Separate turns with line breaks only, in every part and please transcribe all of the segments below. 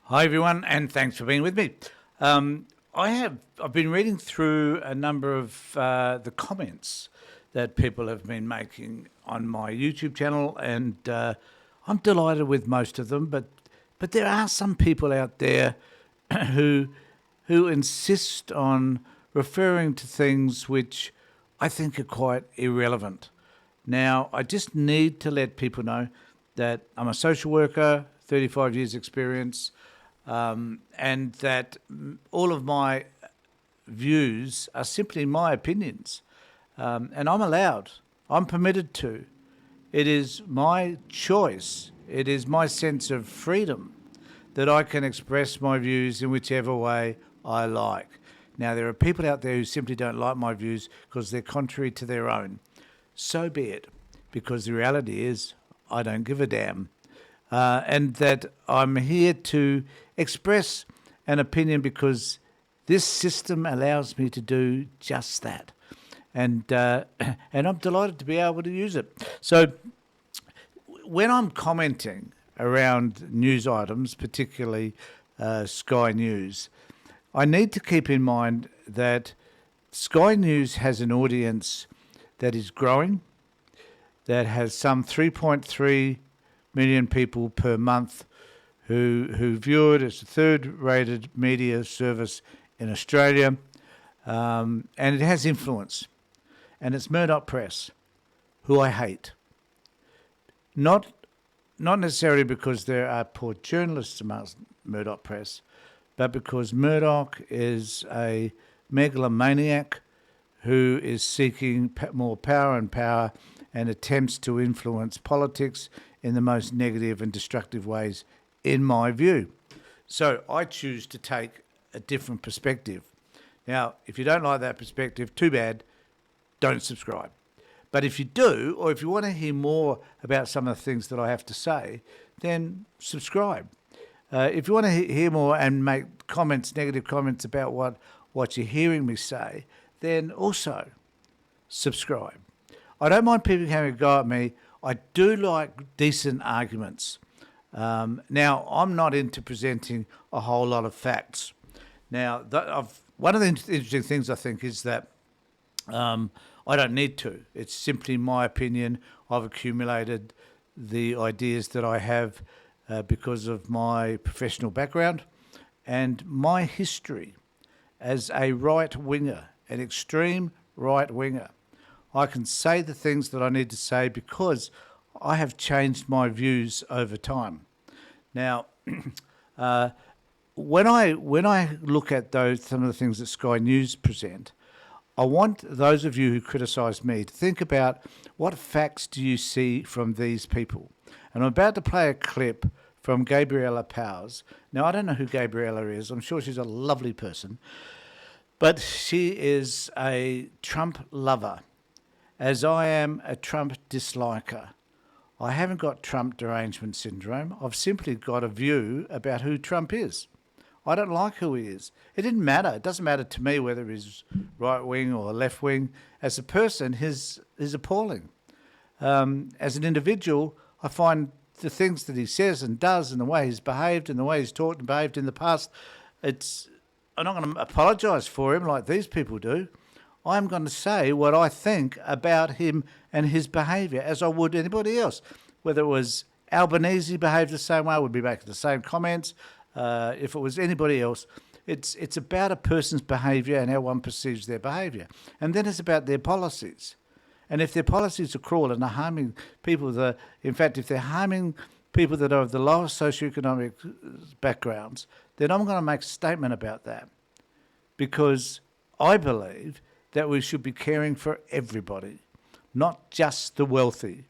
Hi everyone, and thanks for being with me. I've been reading through a number of the comments that people have been making on my YouTube channel, and I'm delighted with most of them. But there are some people out there who insist on referring to things which I think are quite irrelevant. Now, I just need to let people know that I'm a social worker, 35 years experience, and that all of my views are simply my opinions. And I'm permitted to. It is my choice, it is my sense of freedom that I can express my views in whichever way I like. Now, there are people out there who simply don't like my views because they're contrary to their own. So be it, because the reality is I don't give a damn. And that I'm here to express an opinion because this system allows me to do just that. And and I'm delighted to be able to use it. So when I'm commenting around news items, particularly Sky News, I need to keep in mind that Sky News has an audience that is growing, that has some 3.3 million people per month who view it as a third-rated media service in Australia, and it has influence. And it's Murdoch Press, who I hate. Not necessarily because there are poor journalists amongst Murdoch Press, but because Murdoch is a megalomaniac who is seeking more power and attempts to influence politics in the most negative and destructive ways, in my view. So I choose to take a different perspective. Now, if you don't like that perspective, too bad, don't subscribe. But if you do, or if you want to hear more about some of the things that I have to say, then subscribe. If you want to hear more and make comments, negative comments about what you're hearing me say, then also subscribe. I don't mind people having a go at me. I do like decent arguments. Now, I'm not into presenting a whole lot of facts. Now, one of the interesting things I think is that I don't need to. It's simply my opinion. I've accumulated the ideas that I have because of my professional background and my history as a right-winger, an extreme right-winger. I can say the things that I need to say because I have changed my views over time. Now, when I look at some of the things that Sky News present, I want those of you who criticise me to think about what facts do you see from these people. And I'm about to play a clip from Gabriella Powers. Now, I don't know who Gabriella is. I'm sure she's a lovely person. But she is a Trump lover, as I am a Trump disliker. I haven't got Trump derangement syndrome. I've simply got a view about who Trump is. I don't like who he is. It didn't matter. It doesn't matter to me whether he's right wing or left wing. As a person, he's appalling. As an individual, I find the things that he says and does and the way he's behaved and the way he's talked and behaved in the past, I'm not going to apologise for him like these people do. I'm going to say what I think about him and his behaviour as I would anybody else. Whether it was Albanese behaved the same way, I would be making the same comments. If it was anybody else, it's about a person's behaviour and how one perceives their behaviour. And then it's about their policies. And if their policies are cruel and are harming people, if they're harming people that are of the lowest socioeconomic backgrounds, then I'm going to make a statement about that. Because I believe that we should be caring for everybody, not just the wealthy,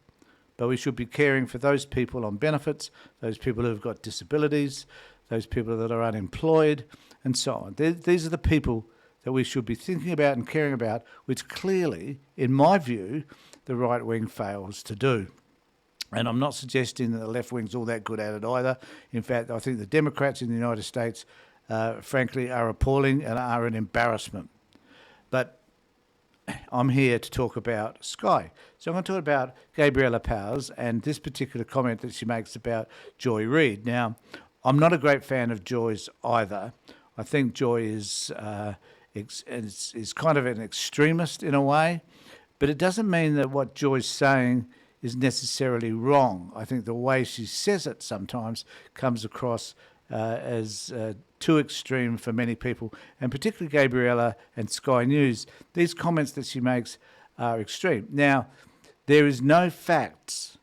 but we should be caring for those people on benefits, those people who have got disabilities, those people that are unemployed, and so on. These are the people that we should be thinking about and caring about, which clearly, in my view, the right wing fails to do. And I'm not suggesting that the left wing's all that good at it either. In fact, I think the Democrats in the United States, frankly, are appalling and are an embarrassment. But I'm here to talk about Sky. So I'm going to talk about Gabriella Powers and this particular comment that she makes about Joy Reid. Now, I'm not a great fan of Joy's either. I think Joy is kind of an extremist in a way, but it doesn't mean that what Joy's saying is necessarily wrong. I think the way she says it sometimes comes across as too extreme for many people, and particularly Gabriella and Sky News. These comments that she makes are extreme. Now, there are no facts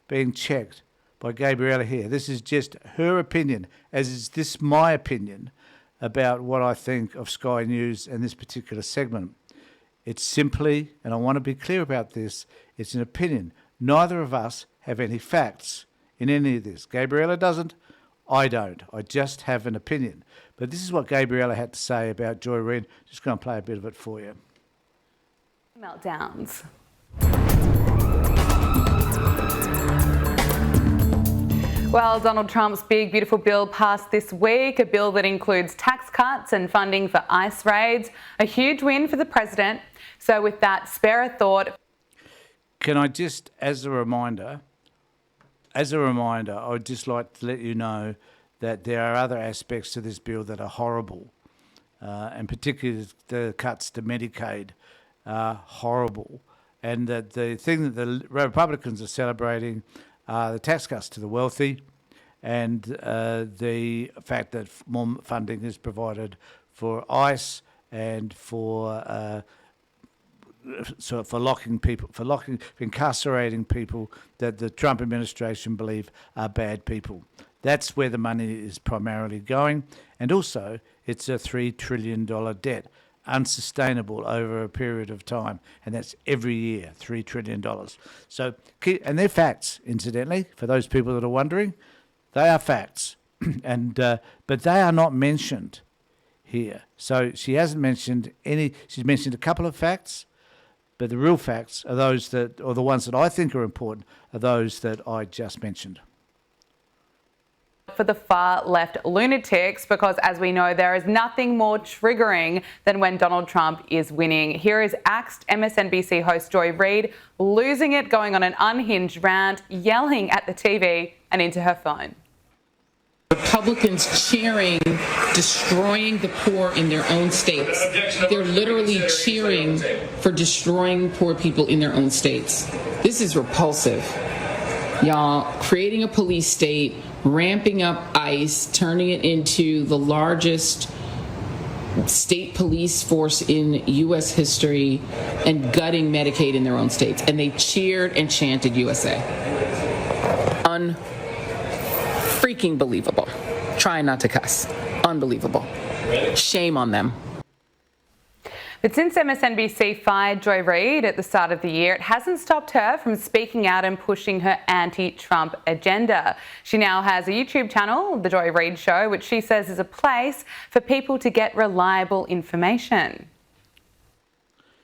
being checked by Gabriella here. This is just her opinion, as is this my opinion about what I think of Sky News and this particular segment. It's simply, and I want to be clear about this, it's an opinion. Neither of us have any facts in any of this. Gabriella doesn't, I don't. I just have an opinion. But this is what Gabriella had to say about Joy Reid. Just going to play a bit of it for you.
Meltdowns. Well, Donald Trump's big, beautiful bill passed this week, a bill that includes tax cuts and funding for ICE raids, a huge win for the president. So with that, spare a thought.
Can I just, as a reminder, I would just like to let you know that there are other aspects to this bill that are horrible, and particularly the cuts to Medicaid are horrible, and that the thing that the Republicans are celebrating are the tax cuts to the wealthy, and the fact that more funding is provided for ICE and for incarcerating people that the Trump administration believe are bad people. That's where the money is primarily going, and also it's a $3 trillion debt. Unsustainable over a period of time, and that's every year, $3 trillion. So, and they're facts, incidentally, for those people that are wondering, they are facts, and but they are not mentioned here. So she hasn't mentioned any. She's mentioned a couple of facts, but the real facts are those that, or the ones that I think are important, are those that I just mentioned.
For the far left lunatics, because as we know, there is nothing more triggering than when Donald Trump is winning. Here is axed MSNBC host Joy Reid losing it, going on an unhinged rant, yelling at the TV and into her phone.
Republicans cheering, destroying the poor in their own states. They're literally cheering for destroying poor people in their own states. This is repulsive. Y'all, creating a police state, ramping up ICE, turning it into the largest state police force in U.S. history, and gutting Medicaid in their own states. And they cheered and chanted USA. Unfreaking believable. Trying not to cuss. Unbelievable. Shame on them.
But since MSNBC fired Joy Reid at the start of the year, it hasn't stopped her from speaking out and pushing her anti-Trump agenda. She now has a YouTube channel, The Joy Reid Show, which she says is a place for people to get reliable information.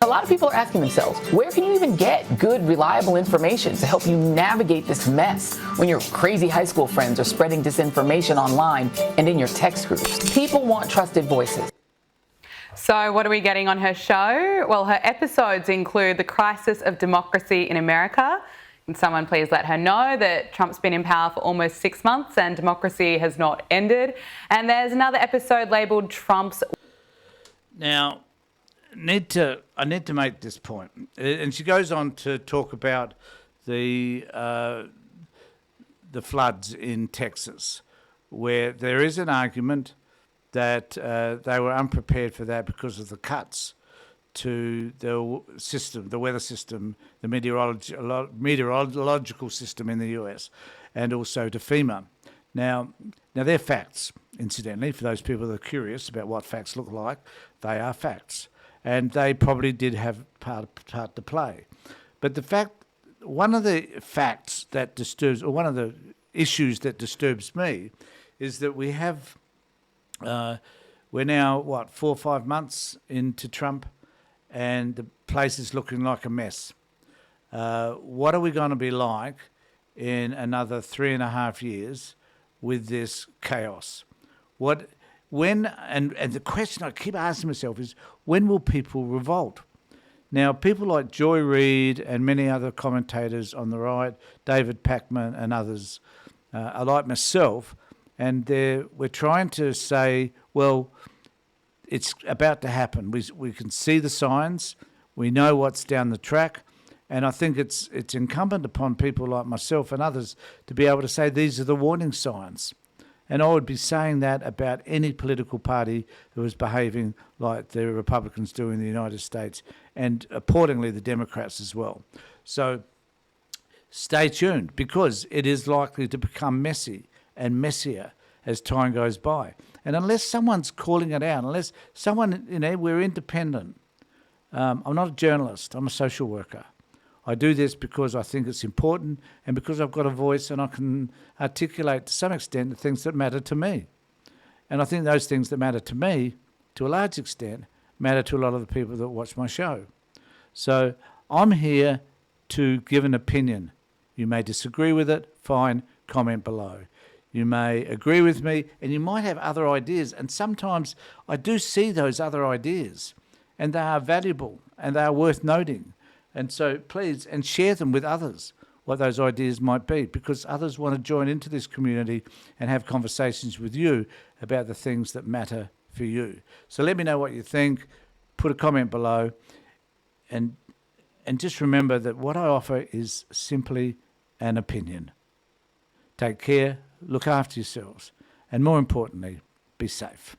A lot of people are asking themselves, where can you even get good, reliable information to help you navigate this mess when your crazy high school friends are spreading disinformation online and in your text groups? People want trusted voices.
So what are we getting on her show? Well, her episodes include the crisis of democracy in America. Can someone please let her know that Trump's been in power for almost 6 months and democracy has not ended? And there's another episode labelled Trump's...
Now, I need to make this point. And she goes on to talk about the floods in Texas, where there is an argument that they were unprepared for that because of the cuts to the system, the weather system, the meteorological system in the US, and also to FEMA. Now they're facts, incidentally, for those people that are curious about what facts look like. They are facts, and they probably did have part to play. But one of the facts that disturbs, or one of the issues that disturbs me, is that we have. We're now, 4 or 5 months into Trump, and the place is looking like a mess. What are we going to be like in another 3.5 years with this chaos? And the question I keep asking myself is, when will people revolt? Now, people like Joy Reid and many other commentators on the right, David Pakman and others, are like myself, and we're trying to say, well, it's about to happen. We can see the signs. We know what's down the track. And I think it's incumbent upon people like myself and others to be able to say these are the warning signs. And I would be saying that about any political party that was behaving like the Republicans do in the United States, and appallingly the Democrats as well. So stay tuned, because it is likely to become messy and messier as time goes by. And unless someone's calling it out, unless someone, we're independent. I'm not a journalist, I'm a social worker. I do this because I think it's important, and because I've got a voice and I can articulate to some extent the things that matter to me. And I think those things that matter to me, to a large extent, matter to a lot of the people that watch my show. So I'm here to give an opinion. You may disagree with it, fine, comment below. You may agree with me, and you might have other ideas. And sometimes I do see those other ideas, and they are valuable and they are worth noting. And so please, and share them with others, what those ideas might be, because others want to join into this community and have conversations with you about the things that matter for you. So let me know what you think, put a comment below, and just remember that what I offer is simply an opinion. Take care, look after yourselves, and more importantly, be safe.